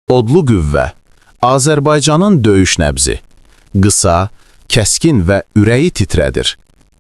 Odlu qüvvə, Azərbaycanın döyüş nəbzi. Qısa, kəskin və ürəyi titrədir.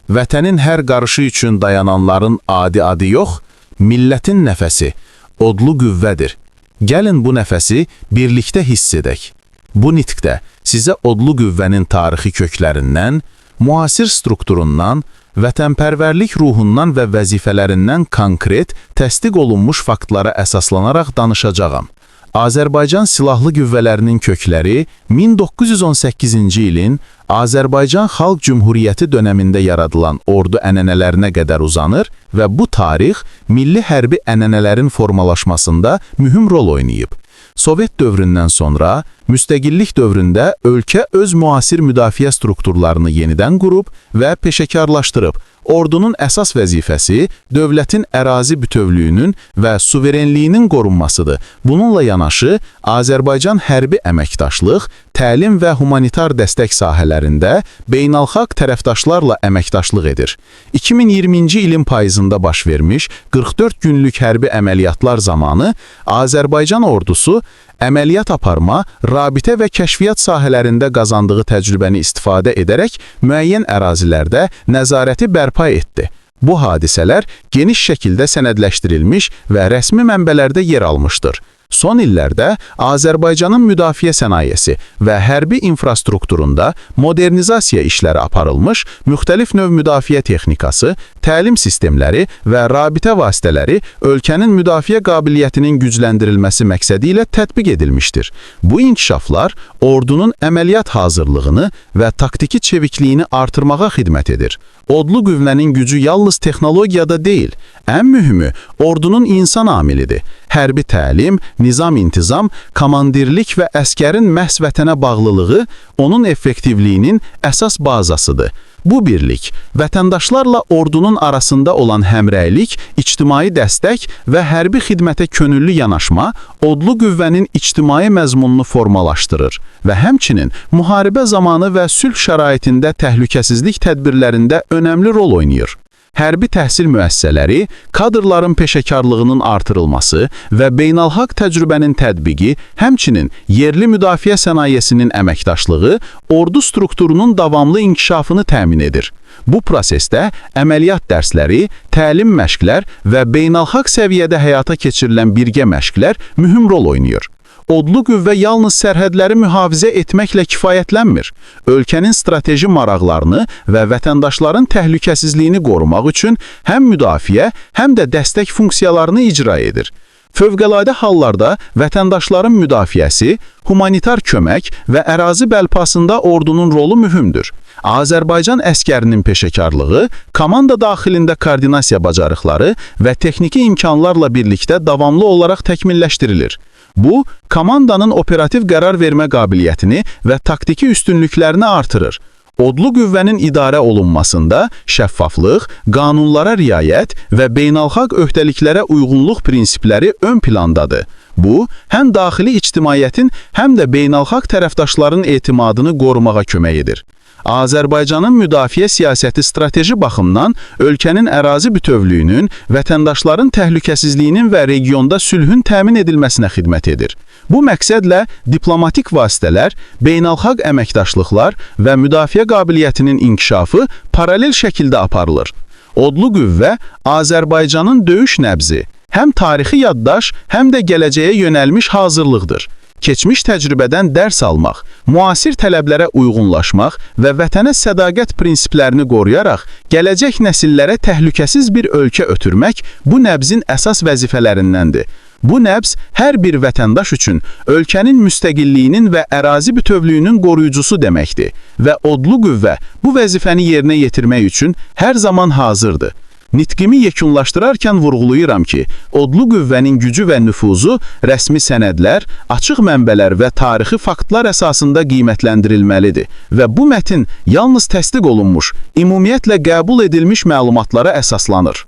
Vətənin hər qarışı üçün dayananların adi adı yox, millətin nəfəsi, odlu qüvvədir. Gəlin bu nəfəsi birlikdə hiss edək. Bu nitqdə sizə odlu qüvvənin tarixi köklərindən, müasir strukturundan, vətənpərvərlik ruhundan və vəzifələrindən konkret, təsdiq olunmuş faktlara əsaslanaraq danışacağam. Azərbaycan Silahlı Qüvvələrinin kökləri 1918-ci ilin Azərbaycan Xalq Cümhuriyyəti dönəmində yaradılan ordu ənənələrinə qədər uzanır və bu tarix milli hərbi ənənələrin formalaşmasında mühüm rol oynayıb. Sovet dövründən sonra, müstəqillik dövründə ölkə öz müasir müdafiə strukturlarını yenidən qurub və peşəkarlaşdırıb. Ordunun əsas vəzifəsi dövlətin ərazi bütövlüyünün və suverenliyinin qorunmasıdır. Bununla yanaşı, Azərbaycan hərbi əməkdaşlıq, təlim və humanitar dəstək sahələrində beynəlxalq tərəfdaşlarla əməkdaşlıq edir. 2020-ci ilin payızında baş vermiş 44 günlük hərbi əməliyyatlar zamanı Azərbaycan ordusu əməliyyat aparma, rabitə və kəşfiyyat sahələrində qazandığı təcrübəni istifadə edərək müəyyən ərazilərdə nəzarəti bərpa etdi. Bu hadisələr geniş şəkildə sənədləşdirilmiş və rəsmi mənbələrdə yer almışdır. Son illərdə Azərbaycanın müdafiə sənayesi və hərbi infrastrukturunda modernizasiya işləri aparılmış, müxtəlif növ müdafiə texnikası, təlim sistemləri və rabitə vasitələri ölkənin müdafiə qabiliyyətinin gücləndirilməsi məqsədi ilə tətbiq edilmişdir. Bu inkişaflar ordunun əməliyyat hazırlığını və taktiki çevikliyini artırmağa xidmət edir. Odlu qüvvənin gücü yalnız texnologiyada deyil, ən mühümü ordunun insan amilidir. Hərbi təlim, nizam-intizam, komandirlik və əskərin məhz vətənə bağlılığı onun effektivliyinin əsas bazasıdır. Bu birlik, vətəndaşlarla ordunun arasında olan həmrəylik, ictimai dəstək və hərbi xidmətə könüllü yanaşma, odlu qüvvənin ictimai məzmununu formalaşdırır və həmçinin müharibə zamanı və sülh şəraitində təhlükəsizlik tədbirlərində önəmli rol oynayır. Hərbi təhsil müəssisələri, kadrların peşəkarlığının artırılması və beynəlxalq təcrübənin tətbiqi, həmçinin yerli müdafiə sənayesinin əməkdaşlığı ordu strukturunun davamlı inkişafını təmin edir. Bu prosesdə əməliyyat dərsləri, təlim məşqlər və beynəlxalq səviyyədə həyata keçirilən birgə məşqlər mühüm rol oynayır. Odlu qüvvə yalnız sərhədləri mühafizə etməklə kifayətlənmir. Ölkənin strateji maraqlarını və vətəndaşların təhlükəsizliyini qorumaq üçün həm müdafiə, həm də dəstək funksiyalarını icra edir. Fövqəladə hallarda vətəndaşların müdafiəsi, humanitar kömək və ərazi bərpasında ordunun rolu mühümdür. Azərbaycan əskərinin peşəkarlığı, komanda daxilində koordinasiya bacarıqları və texniki imkanlarla birlikdə davamlı olaraq təkmilləşdirilir. Bu, komandanın operativ qərar vermə qabiliyyətini və taktiki üstünlüklərini artırır. Odlu qüvvənin idarə olunmasında şəffaflıq, qanunlara riayət və beynəlxalq öhdəliklərə uyğunluq prinsipləri ön plandadır. Bu, həm daxili ictimaiyyətin, həm də beynəlxalq tərəfdaşların etimadını qorumağa kömək edir. Azərbaycanın müdafiə siyasəti strateji baxımdan ölkənin ərazi bütövlüyünün, vətəndaşların təhlükəsizliyinin və regionda sülhün təmin edilməsinə xidmət edir. Bu məqsədlə diplomatik vasitələr, beynəlxalq əməkdaşlıqlar və müdafiə qabiliyyətinin inkişafı paralel şəkildə aparılır. Odlu qüvvə Azərbaycanın döyüş nəbzi, həm tarixi yaddaş, həm də gələcəyə yönəlmiş hazırlıqdır. Keçmiş təcrübədən dərs almaq, müasir tələblərə uyğunlaşmaq və vətənə sədaqət prinsiplərini qoruyaraq gələcək nəsillərə təhlükəsiz bir ölkə ötürmək bu nəbzin əsas vəzifələrindəndir. Bu nəbz hər bir vətəndaş üçün ölkənin müstəqilliyinin və ərazi bütövlüyünün qoruyucusu deməkdir və odlu qüvvə bu vəzifəni yerinə yetirmək üçün hər zaman hazırdır. Nitqimi yekunlaşdırarkən vurğulayıram ki, odlu qüvvənin gücü və nüfuzu rəsmi sənədlər, açıq mənbələr və tarixi faktlar əsasında qiymətləndirilməlidir və bu mətin yalnız təsdiq olunmuş, ümumiyyətlə qəbul edilmiş məlumatlara əsaslanır.